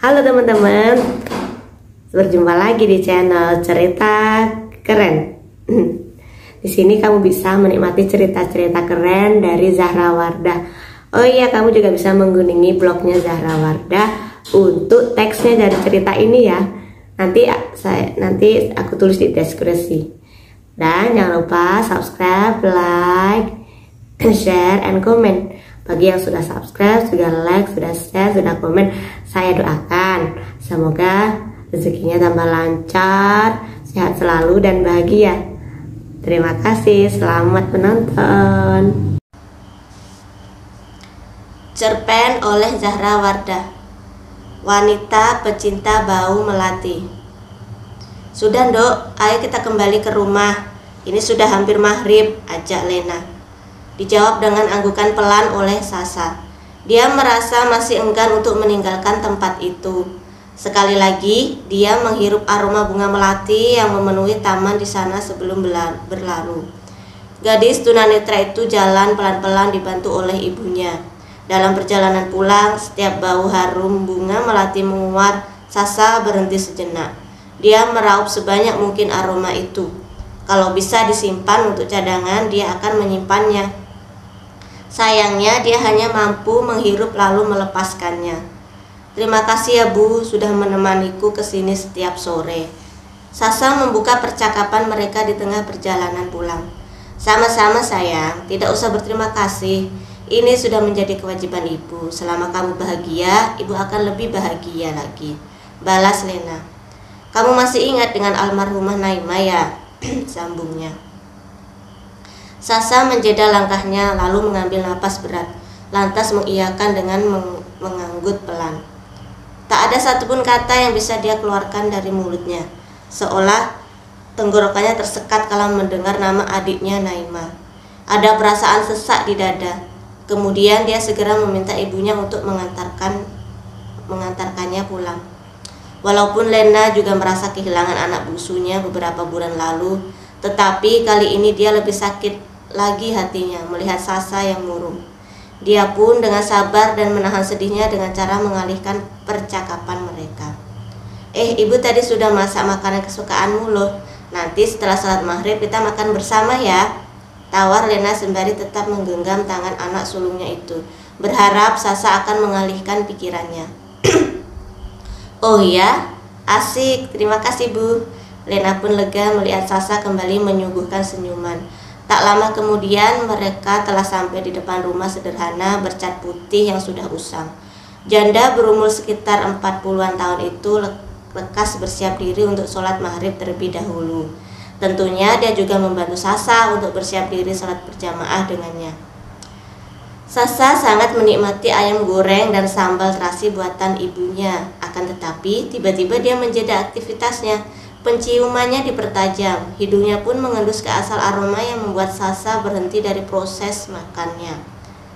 Halo teman-teman, berjumpa lagi di channel Cerita Keren. Di sini kamu bisa menikmati cerita-cerita keren dari Zahra Wardah. Oh iya, kamu juga bisa mengunjungi blognya Zahra Wardah untuk teksnya dari cerita ini ya. Nanti aku tulis di deskripsi. Dan jangan lupa subscribe, like, share, and comment. Bagi yang sudah subscribe, sudah like, sudah share, sudah komen, saya doakan semoga rezekinya tambah lancar, sehat selalu dan bahagia. Terima kasih, selamat menonton. Cerpen oleh Zahra Wardah. Wanita pecinta bau melati. Sudah Dok, ayo kita kembali ke rumah. Ini sudah hampir maghrib, ajak Lena. Dijawab dengan anggukan pelan oleh Sasa. Dia merasa masih enggan untuk meninggalkan tempat itu. Sekali lagi, dia menghirup aroma bunga melati yang memenuhi taman di sana sebelum berlalu. Gadis tunanetra itu jalan pelan-pelan dibantu oleh ibunya. Dalam perjalanan pulang, setiap bau harum bunga melati menguat, Sasa berhenti sejenak. Dia meraup sebanyak mungkin aroma itu. Kalau bisa disimpan untuk cadangan, dia akan menyimpannya. Sayangnya dia hanya mampu menghirup lalu melepaskannya. Terima kasih ya Bu, sudah menemaniku ke sini setiap sore. Sasa membuka percakapan mereka di tengah perjalanan pulang. Sama-sama sayang, tidak usah berterima kasih. Ini sudah menjadi kewajiban ibu. Selama kamu bahagia, ibu akan lebih bahagia lagi. Balas Lena. Kamu masih ingat dengan almarhumah Naima ya? Sambungnya. Sasa menjeda langkahnya lalu mengambil napas berat, lantas mengiyakan dengan menganggut pelan. Tak ada satupun kata yang bisa dia keluarkan dari mulutnya, seolah tenggorokannya tersekat kalau mendengar nama adiknya Naima. Ada perasaan sesak di dada. Kemudian dia segera meminta ibunya untuk mengantarkannya pulang. Walaupun Lena juga merasa kehilangan anak bungsunya beberapa bulan lalu, tetapi kali ini dia lebih sakit lagi hatinya melihat Sasa yang murung. Dia pun dengan sabar dan menahan sedihnya dengan cara mengalihkan percakapan mereka. Ibu tadi sudah masak makanan kesukaanmu loh. Nanti setelah salat maghrib kita makan bersama ya. Tawar Lena sembari tetap menggenggam tangan anak sulungnya itu, berharap Sasa akan mengalihkan pikirannya. Oh iya, asik, terima kasih Bu. Lena pun lega melihat Sasa kembali menyuguhkan senyuman. Tak lama kemudian mereka telah sampai di depan rumah sederhana bercat putih yang sudah usang. Janda berumur sekitar 40-an tahun itu lekas bersiap diri untuk sholat maghrib terlebih dahulu. Tentunya dia juga membantu Sasa untuk bersiap diri sholat berjamaah dengannya. Sasa sangat menikmati ayam goreng dan sambal terasi buatan ibunya. Akan tetapi tiba-tiba dia menjeda aktivitasnya. Penciumannya dipertajam, hidungnya pun mengendus ke asal aroma yang membuat Sasa berhenti dari proses makannya.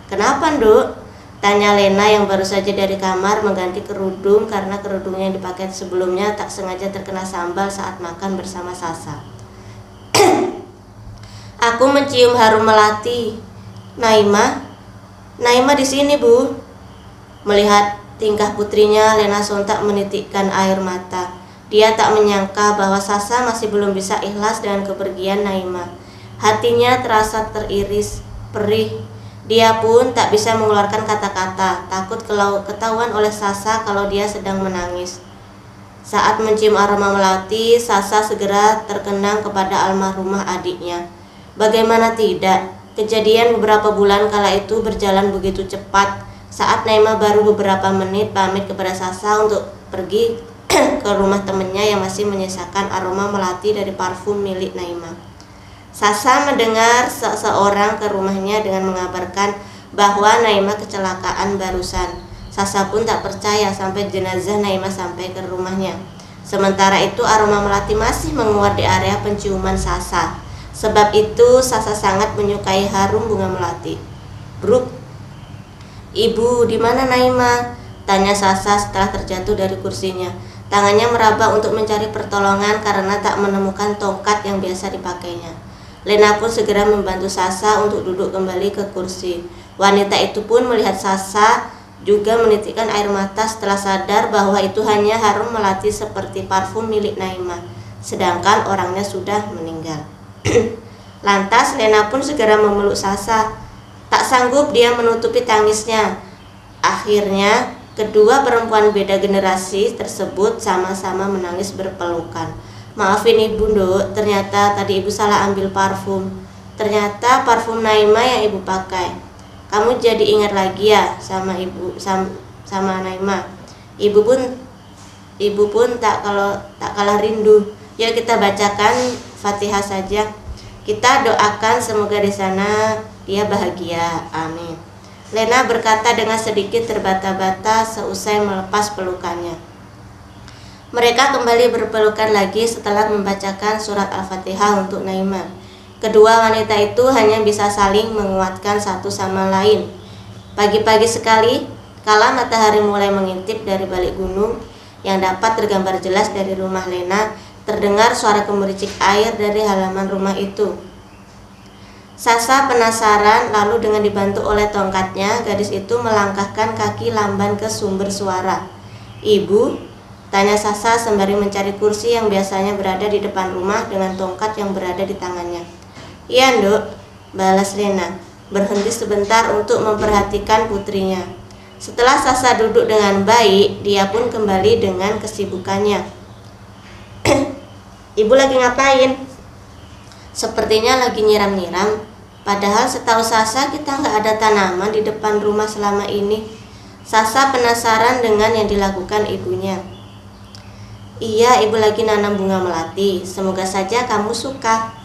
Kenapa, Nduk? Tanya Lena yang baru saja dari kamar mengganti kerudung karena kerudungnya yang dipakai sebelumnya tak sengaja terkena sambal saat makan bersama Sasa. Aku mencium harum melati. Naima di sini, Bu. Melihat tingkah putrinya, Lena sontak menitikkan air mata. Dia tak menyangka bahwa Sasa masih belum bisa ikhlas dengan kepergian Naima. Hatinya terasa teriris, perih. Dia pun tak bisa mengeluarkan kata-kata, takut ketahuan oleh Sasa kalau dia sedang menangis. Saat mencium aroma melati, Sasa segera terkenang kepada almarhumah adiknya. Bagaimana tidak, kejadian beberapa bulan kala itu berjalan begitu cepat. Saat Naima baru beberapa menit pamit kepada Sasa untuk pergi ke rumah temannya yang masih menyisakan aroma melati dari parfum milik Naima. Sasa mendengar seseorang ke rumahnya dengan mengabarkan bahwa Naima kecelakaan barusan. Sasa pun tak percaya sampai jenazah Naima sampai ke rumahnya. Sementara itu aroma melati masih menguat di area penciuman Sasa. Sebab itu Sasa sangat menyukai harum bunga melati. Bruk, Ibu, di mana Naima? Tanya Sasa setelah terjatuh dari kursinya. Tangannya meraba untuk mencari pertolongan karena tak menemukan tongkat yang biasa dipakainya. Lena pun segera membantu Sasa untuk duduk kembali ke kursi. Wanita itu pun melihat Sasa juga menitikkan air mata setelah sadar bahwa itu hanya harum melati seperti parfum milik Naimah, sedangkan orangnya sudah meninggal. Lantas Lena pun segera memeluk Sasa. Tak sanggup dia menutupi tangisnya. Akhirnya kedua perempuan beda generasi tersebut sama-sama menangis berpelukan. Maafin ibu, Nduk, ternyata tadi ibu salah ambil parfum. Ternyata parfum Naimah yang ibu pakai. Kamu jadi ingat lagi ya sama ibu, sama Naimah. Ibu pun tak kalah rindu. Yuk kita bacakan Fatihah saja. Kita doakan semoga di sana dia bahagia. Amin. Lena berkata dengan sedikit terbata-bata seusai melepas pelukannya. Mereka kembali berpelukan lagi setelah membacakan surat Al-Fatihah untuk Naimah. Kedua wanita itu hanya bisa saling menguatkan satu sama lain. Pagi-pagi sekali, kala matahari mulai mengintip dari balik gunung yang dapat tergambar jelas dari rumah Lena, terdengar suara gemericik air dari halaman rumah itu. Sasa penasaran, lalu dengan dibantu oleh tongkatnya, gadis itu melangkahkan kaki lamban ke sumber suara. "Ibu?" tanya Sasa sembari mencari kursi yang biasanya berada di depan rumah dengan tongkat yang berada di tangannya. "Iya, Nduk," balas Lena, berhenti sebentar untuk memperhatikan putrinya. Setelah Sasa duduk dengan baik, dia pun kembali dengan kesibukannya. "Ibu lagi ngapain?" "Sepertinya lagi nyiram-nyiram. Padahal setahu Sasa kita nggak ada tanaman di depan rumah selama ini." Sasa penasaran dengan yang dilakukan ibunya. "Iya, ibu lagi nanam bunga melati. Semoga saja kamu suka."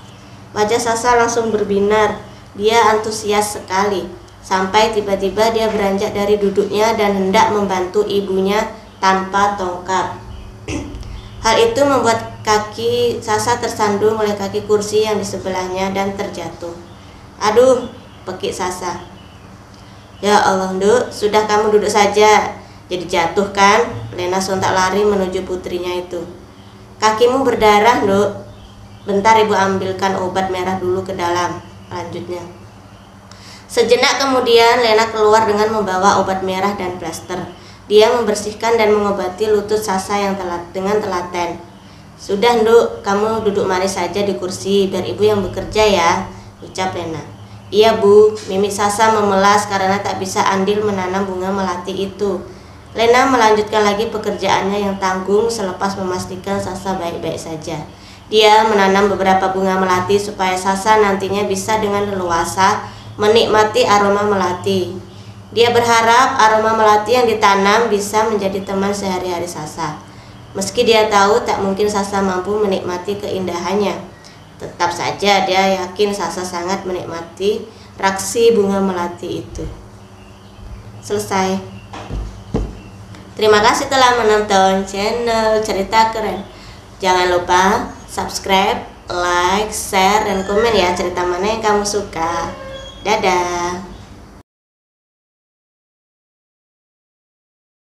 Wajah Sasa langsung berbinar. Dia antusias sekali. Sampai tiba-tiba dia beranjak dari duduknya dan hendak membantu ibunya tanpa tongkat. Hal itu membuat kaki Sasa tersandung oleh kaki kursi yang di sebelahnya dan terjatuh. "Aduh," pekik Sasa. "Ya Allah, Nduk, sudah kamu duduk saja. Jadi jatuh kan?" Lena sontak lari menuju putrinya itu. "Kakimu berdarah, Nduk. Bentar ibu ambilkan obat merah dulu ke dalam," lanjutnya. Sejenak kemudian Lena keluar dengan membawa obat merah dan plester. Dia membersihkan dan mengobati lutut Sasa yang dengan telaten. "Sudah, Nduk, kamu duduk manis saja di kursi, biar ibu yang bekerja ya," ucap Lena. "Iya, Bu," mimik Sasa memelas karena tak bisa andil menanam bunga melati itu. Lena melanjutkan lagi pekerjaannya yang tanggung selepas memastikan Sasa baik-baik saja. Dia menanam beberapa bunga melati supaya Sasa nantinya bisa dengan leluasa menikmati aroma melati. Dia berharap aroma melati yang ditanam bisa menjadi teman sehari-hari Sasa. Meski dia tahu tak mungkin Sasa mampu menikmati keindahannya, tetap saja dia yakin Sasa sangat menikmati raksi bunga melati itu. Selesai. Terima kasih telah menonton channel Cerita Keren. Jangan lupa subscribe, like, share, dan komen ya cerita mana yang kamu suka. Dadah.